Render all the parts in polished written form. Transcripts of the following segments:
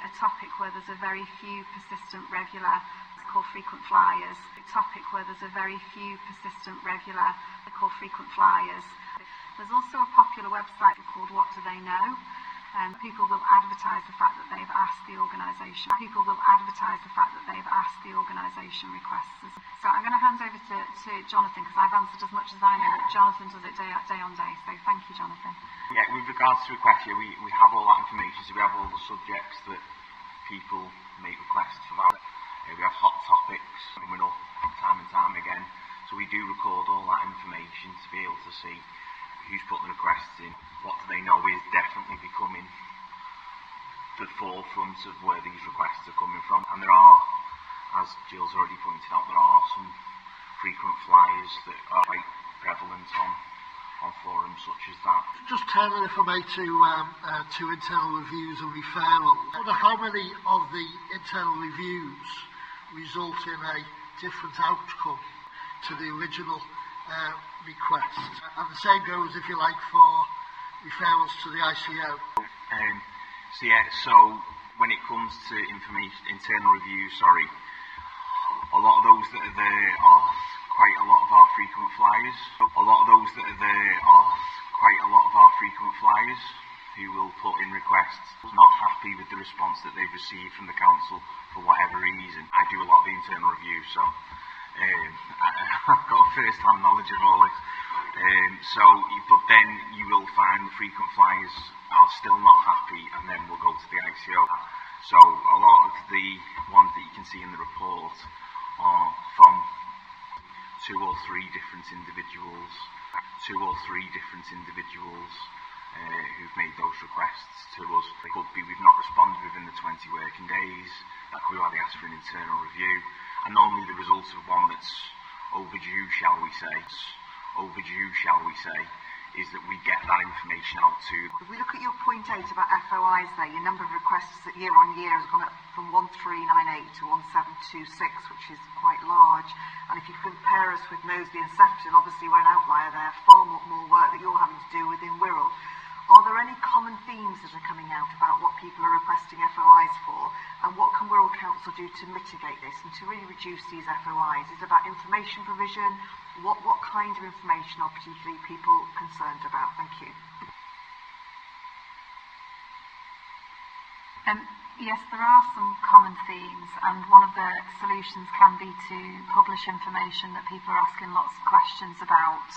a topic where there's a very few persistent regular, it's called frequent flyers. A topic where there's a very few persistent regular, they're called frequent flyers. There's also a popular website called What Do They Know? People will advertise the fact that they've asked the organisation. People will advertise the fact that they've asked the organisation requests. So I'm going to hand over to Jonathan, because I've answered as much as I know, but Jonathan does it day on day. So thank you, Jonathan. Yeah, with regards to requests, we have all that information. So we have all the subjects that people make requests for. We have hot topics coming up time and time again. So we do record all that information to be able to see who's put the requests in. What Do They Know is definitely becoming the forefront of where these requests are coming from. And there are, as Jill's already pointed out, there are some frequent flyers that are quite prevalent on forums such as that. Just turning, if I may, to internal reviews and referral. I wonder how many of the internal reviews result in a different outcome to the original request, and the same goes, if you like, for referrals to the ICO. So when it comes to internal reviews, a lot of those that are there are quite a lot of our frequent flyers. Who will put in requests, not happy with the response that they've received from the council for whatever reason. I do a lot of the internal reviews, so I've got first-hand knowledge of all this. But then you will find the frequent flyers are still not happy, and then we'll go to the ICO. So a lot of the ones that you can see in the report are from two or three different individuals who've made those requests to us. It could be we've not responded within the 20 working days. That could be why they ask for an internal review. And normally the result of one that's overdue, shall we say, is that we get that information out to. If we look at your point 8 about FOIs there, your number of requests year on year has gone up from 1398 to 1726, which is quite large. And if you compare us with Knowsley and Sefton, obviously we're an outlier there, far more work that you're having to do within Wirral. Are there any common themes that are coming out about what people are requesting FOIs for, and what can Wirral Council do to mitigate this and to really reduce these FOIs? Is it about information provision? What kind of information are particularly people concerned about? Thank you. Yes, there are some common themes, and one of the solutions can be to publish information that people are asking lots of questions about.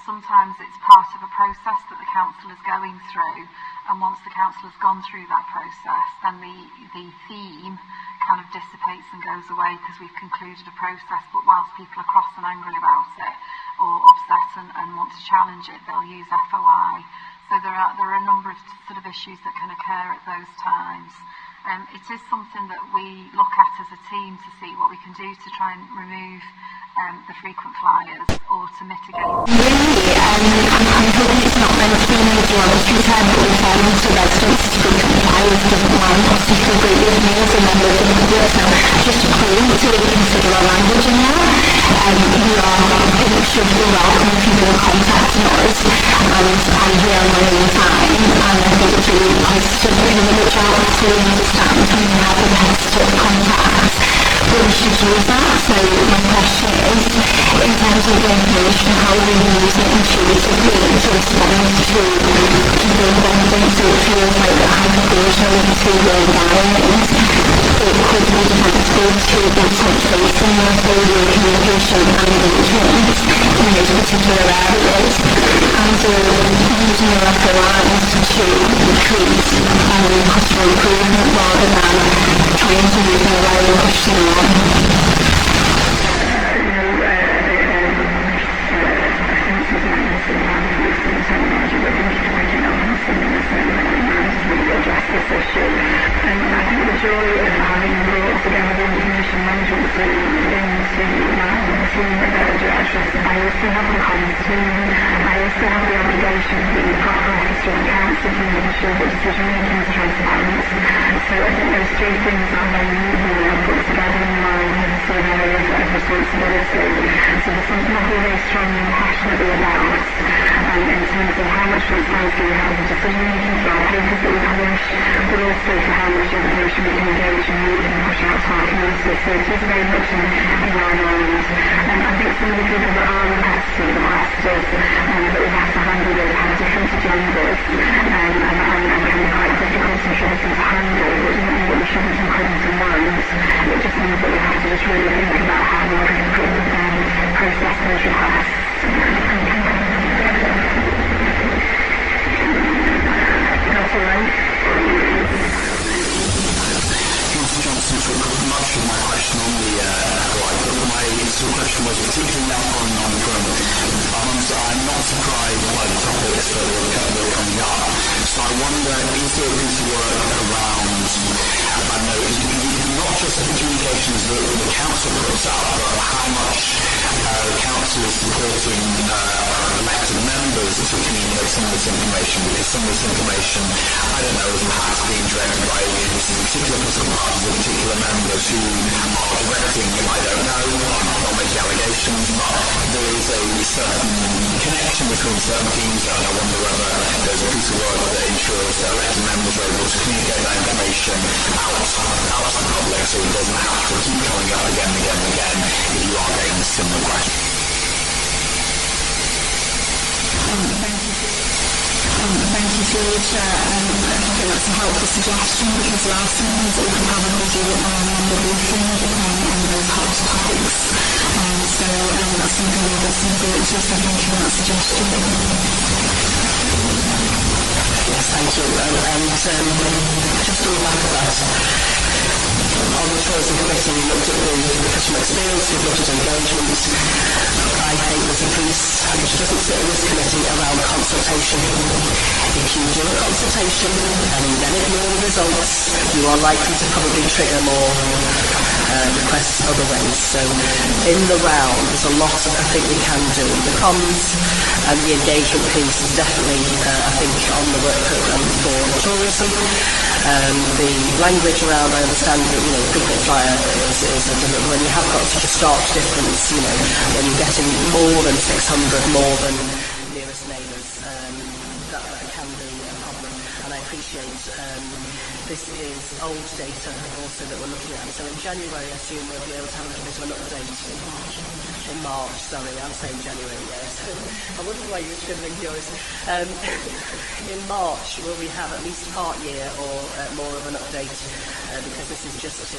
Sometimes it's part of a process that the council is going through, and once the council has gone through that process, then the theme kind of dissipates and goes away because we've concluded a process. But whilst people are cross and angry about it, or upset and want to challenge it, they'll use FOI. So there are a number of sort of issues that can occur at those times. It is something that we look at as a team to see what we can do to try and remove the frequent flyers or to mitigate. Really, I'm hoping it's not meant to be a majority concern, but we're finding to residents to frequent flyers doesn't land particularly great with me as a member of the public, so just a clue to really consider our language in there. We are extremely welcome people contacting us, and we are running in time, and I think it's really positive that we reach out to understand and we have repetitive contacts. But we should use that. So my question is, in terms of the information, how we use it intuitively to respond to the residents, so it feels like the hypervision to the environment. It could be defensible to be front-facing with the communication and engagement in those particular areas, and using the FOIs to create customer improvement rather than trying to move them away and push them on. Address this issue, and I think the joy of having brought together the information management team into my team directress, I also have the comms team, I also have the obligation to be part of orchestra and council to make sure that decision making is transparent. So I think those three things are very easily put together in my sort of areas of responsibility. So there's something I feel very strongly and passionately about, in terms of how much transparency we have in decision making for our papers that we publish, but also for how much information to engage and meet and push out to our community. So it is very much in our minds. I think some of the people that are requesting the masters that we have to handle with have different agendas and can be quite difficult and troublesome to handle, but it doesn't mean that we shouldn't include them once. It just means that we have to just really think about how we can process those requests. That's all right. Councillor Johnson took much of my question on the FOI, but my sort of question was particularly now following on from I'm not surprised by the topics that are coming up. So I wonder, is there a piece of work around, I know, not just the communications that the council puts out, but how much the council is supporting elected members to communicate some of this information, because some of this information, I don't know, is perhaps being directed by particular political parties or particular members who are directing, I don't know, I'm not making allegations, but there is a certain connection between certain teams, and I wonder whether there's a piece of work that ensures that elected members are able to communicate that information out to the public, so it doesn't have to keep coming up again and again and again if you are getting similar questions. Thank you, George. I think that's a helpful suggestion, because there are some things that we can probably do member briefing on those hot topics. So that's something we'll get some thought into, so thank you for that suggestion. Yes, thank you. And just on the back of that, on the tourism committee, we looked at the customer experience, we've looked at engagement. I think there's a piece which doesn't sit in this committee around consultation. If you do a consultation and you then ignore the results, you are likely to probably trigger more requests other ways. So in the round, there's a lot I think we can do. The comms and the engagement piece is definitely, I think, on the work programme for tourism. The language around, I understand that, frequent flyer is a different, when you have got such a stark difference, when you're getting more than 600, more than nearest neighbours, that can be a problem. And I appreciate this is old data also that we're looking at. So in January, I assume we'll be able to have a bit of an update. In March, sorry, I'm saying January, yes. I wondered why you were scribbling yours. In March, will we have at least part year or more of an update? Because this is just to